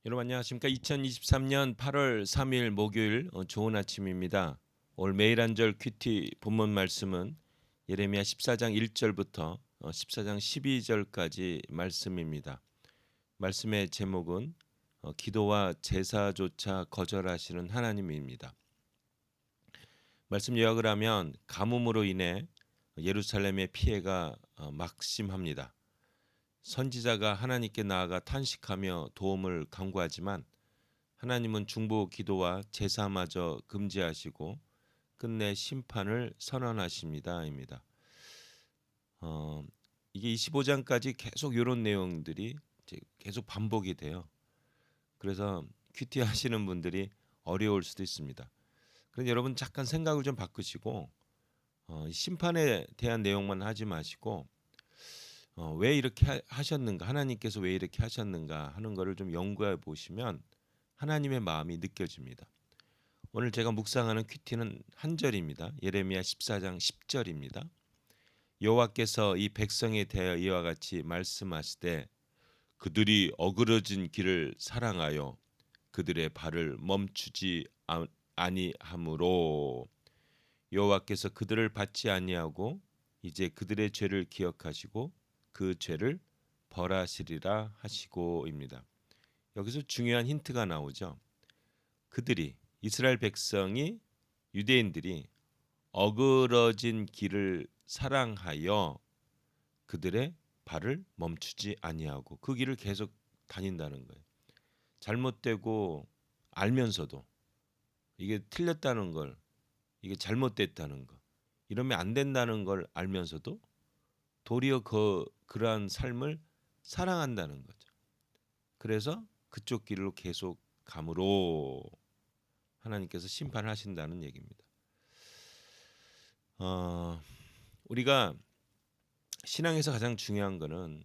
여러분 안녕하십니까? 2023년 8월 3일 목요일 좋은 아침입니다. 오늘 매일 한절 큐티 본문 말씀은 예레미야 14장 1절부터 14장 12절까지 말씀입니다. 말씀의 제목은 기도와 제사조차 거절하시는 하나님입니다. 말씀 요약을 하면 가뭄으로 인해 예루살렘의 피해가 막심합니다. 선지자가 하나님께 나아가 탄식하며 도움을 간구하지만 하나님은 중보 기도와 제사마저 금지하시고 끝내 심판을 선언하십니다입니다. 이게 25장까지 계속 이런 내용들이 이제 계속 반복이 돼요. 그래서 큐티 하시는 분들이 어려울 수도 있습니다. 그런데 여러분 잠깐 생각을 좀 바꾸시고 심판에 대한 내용만 하지 마시고 왜 이렇게 하셨는가, 하나님께서 왜 이렇게 하셨는가 하는 거를 좀 연구해 보시면 하나님의 마음이 느껴집니다. 오늘 제가 묵상하는 큐티는 한 절입니다. 예레미야 14장 10절입니다. 여호와께서 이 백성에 대하여 이와 같이 말씀하시되 그들이 어그러진 길을 사랑하여 그들의 발을 멈추지 아니하므로 여호와께서 그들을 받지 아니하고 이제 그들의 죄를 기억하시고 그 죄를 벌하시리라 하시고입니다. 여기서 중요한 힌트가 나오죠. 그들이 이스라엘 백성이 유대인들이 어그러진 길을 사랑하여 그들의 발을 멈추지 아니하고 그 길을 계속 다닌다는 거예요. 잘못되고 알면서도 이게 틀렸다는 걸, 이게 잘못됐다는 거, 이러면 안 된다는 걸 알면서도 도리어 그러한 삶을 사랑한다는 거죠. 그래서 그쪽 길로 계속 감으로 하나님께서 심판하신다는 얘기입니다. 우리가 신앙에서 가장 중요한 것은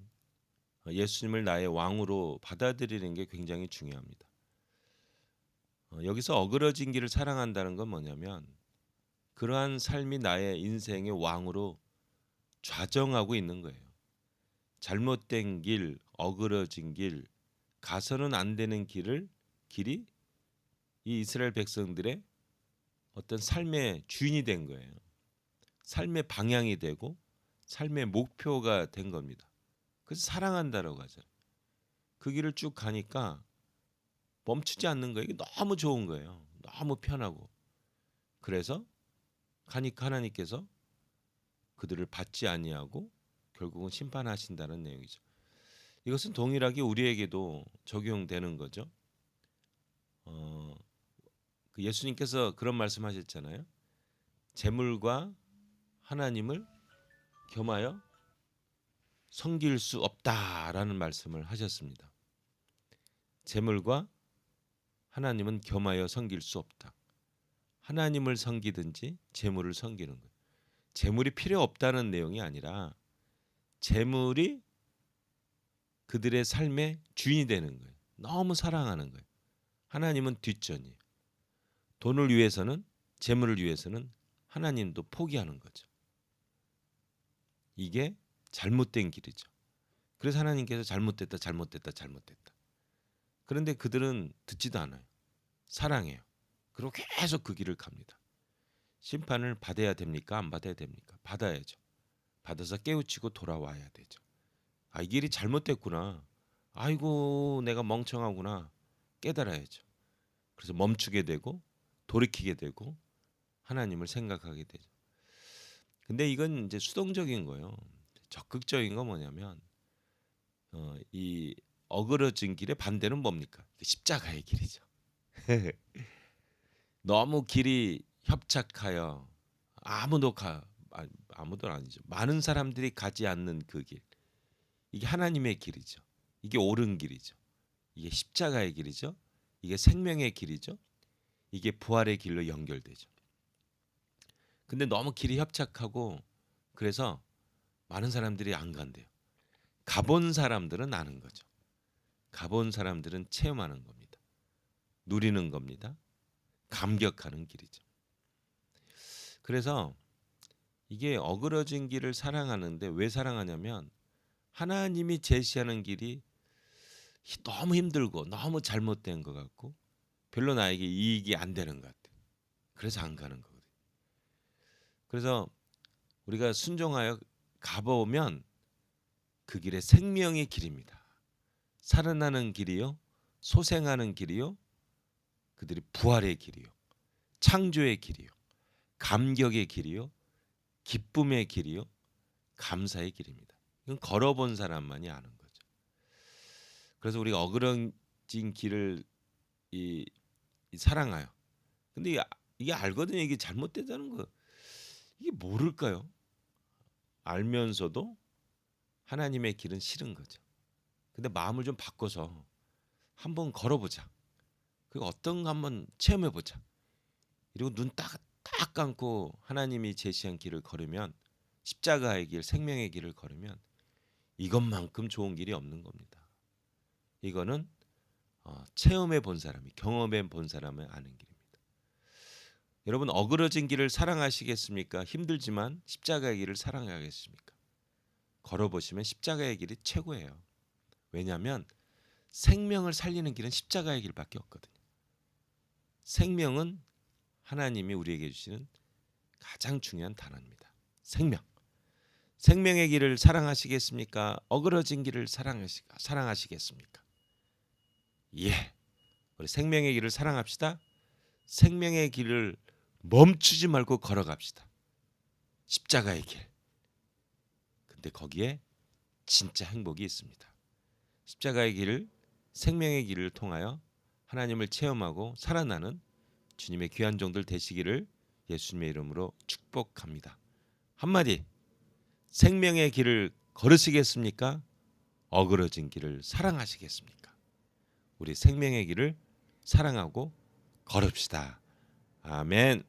예수님을 나의 왕으로 받아들이는 게 굉장히 중요합니다. 여기서 어그러진 길을 사랑한다는 건 뭐냐면 그러한 삶이 나의 인생의 왕으로 좌정하고 있는 거예요. 잘못된 길, 어그러진 길, 가서는 안 되는 길이 이 이스라엘 백성들의 어떤 삶의 주인이 된 거예요. 삶의 방향이 되고 삶의 목표가 된 겁니다. 그래서 사랑한다라고 하잖아요. 그 길을 쭉 가니까 멈추지 않는 거예요. 이게 너무 좋은 거예요. 너무 편하고. 그래서 가니까 하나님께서 그들을 받지 아니하고 결국은 심판하신다는 내용이죠. 이것은 동일하게 우리에게도 적용되는 거죠. 그 예수님께서 그런 말씀하셨잖아요. 재물과 하나님을 겸하여 섬길 수 없다라는 말씀을 하셨습니다. 재물과 하나님은 겸하여 섬길 수 없다. 하나님을 섬기든지 재물을 섬기는 거예요. 재물이 필요 없다는 내용이 아니라 재물이 그들의 삶의 주인이 되는 거예요. 너무 사랑하는 거예요. 하나님은 뒷전이에요. 돈을 위해서는, 재물을 위해서는 하나님도 포기하는 거죠. 이게 잘못된 길이죠. 그래서 하나님께서 잘못됐다, 잘못됐다, 잘못됐다. 그런데 그들은 듣지도 않아요. 사랑해요. 그리고 계속 그 길을 갑니다. 심판을 받아야 됩니까? 안 받아야 됩니까? 받아야죠. 받아서 깨우치고 돌아와야 되죠. 아, 이 길이 잘못됐구나. 아이고, 내가 멍청하구나. 깨달아야죠. 그래서 멈추게 되고 돌이키게 되고 하나님을 생각하게 되죠. 근데 이건 이제 수동적인 거예요. 적극적인 건 뭐냐면 이 어그러진 길의 반대는 뭡니까? 십자가의 길이죠. 너무 길이 협착하여 아무도 아무도 아니죠. 많은 사람들이 가지 않는 그 길. 이게 하나님의 길이죠. 이게 옳은 길이죠. 이게 십자가의 길이죠. 이게 생명의 길이죠. 이게 부활의 길로 연결되죠. 근데 너무 길이 협착하고 그래서 많은 사람들이 안 간대요. 가본 사람들은 아는 거죠. 가본 사람들은 체험하는 겁니다. 누리는 겁니다. 감격하는 길이죠. 그래서 이게 어그러진 길을 사랑하는데 왜 사랑하냐면 하나님이 제시하는 길이 너무 힘들고 너무 잘못된 것 같고 별로 나에게 이익이 안 되는 것 같아. 그래서 안 가는 거거든. 그래서 우리가 순종하여 가보면 그 길에 생명의 길입니다. 살아나는 길이요, 소생하는 길이요, 그들이 부활의 길이요, 창조의 길이요, 감격의 길이요, 기쁨의 길이요, 감사의 길입니다. 이건 걸어본 사람만이 아는 거죠. 그래서 우리가 어그러진 길을 이 사랑하여. 근데 이게 알거든요. 이게 잘못되다는 거. 이게 모를까요? 알면서도 하나님의 길은 싫은 거죠. 근데 마음을 좀 바꿔서 한번 걸어보자. 그리고 어떤가 한번 체험해보자. 이러고 눈 딱 감고 하나님이 제시한 길을 걸으면, 십자가의 길, 생명의 길을 걸으면 이것만큼 좋은 길이 없는 겁니다. 이거는 체험해 본 사람이, 경험해 본 사람은 아는 길입니다. 여러분, 어그러진 길을 사랑하시겠습니까? 힘들지만 십자가의 길을 사랑하겠습니까? 걸어보시면 십자가의 길이 최고예요. 왜냐하면 생명을 살리는 길은 십자가의 길밖에 없거든요. 생명은 하나님이 우리에게 주시는 가장 중요한 단어입니다. 생명. 생명의 길을 사랑하시겠습니까? 어그러진 길을 사랑하시겠습니까? 예. 우리 생명의 길을 사랑합시다. 생명의 길을 멈추지 말고 걸어갑시다. 십자가의 길. 근데 거기에 진짜 행복이 있습니다. 십자가의 길을, 생명의 길을 통하여 하나님을 체험하고 살아나는 주님의 귀한 종들 되시기를 예수님의 이름으로 축복합니다. 한마디, 생명의 길을 걸으시겠습니까? 어그러진 길을 사랑하시겠습니까? 우리 생명의 길을 사랑하고 걸읍시다. 아멘.